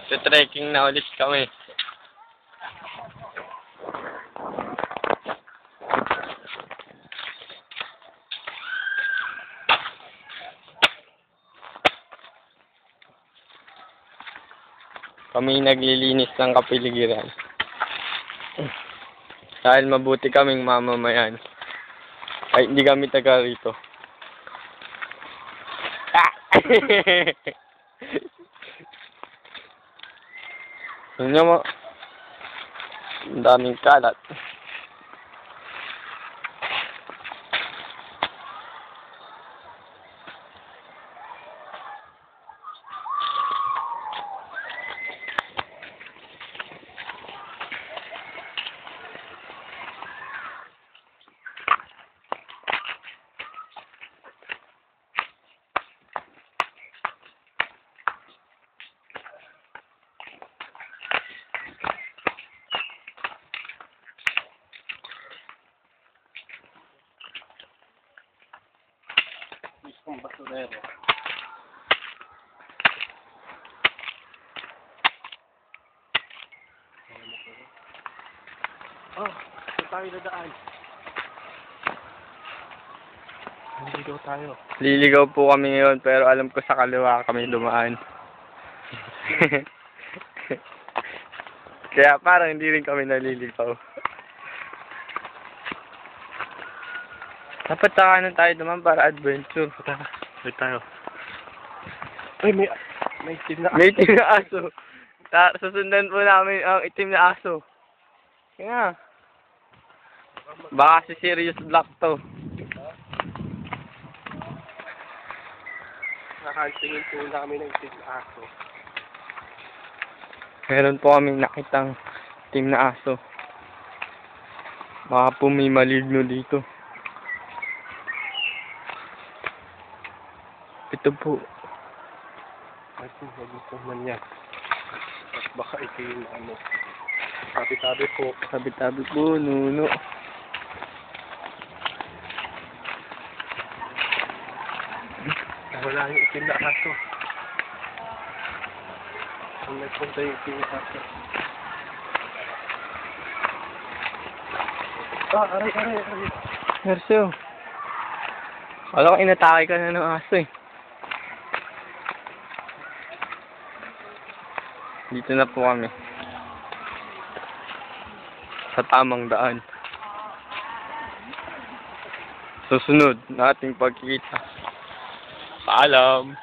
Trekking na ulit kami. Kami naglilinis ng kapiligiran. Dahil mabuti kaming mamamayan. Ay, hindi kami taga rito. Yun nga mo. Ang daming kalat. Isang basurero. Oh, saan tayo dadaan? Liligaw tayo. Liligaw po kami ngayon pero alam ko sa kaliwa kami dumaan. Kaya parang hindi rin kami naliligaw. Dapat ano tayo naman para adventure. Wait tayo. Ay, may itim na aso. May itim na aso. Susundan po namin ang itim na aso. Kaya. Baka si Sirius Black to. Nakansingin po namin ng itim na aso. Meron po kaming nakitang itim na aso. Baka po may maligno dito. Ito po. Ay po, magustuhan man yan. At baka ito yung ano. Tabi-tabi po. Tabi-tabi po, nuno. Wala yung itim na aso. Kung nagpunta yung itim na aso. Aray. Merso. Wala ko inatake ka na ng aso eh. Dito na po kami. Sa tamang daan. Susunod na ating pagkikita. Paalam!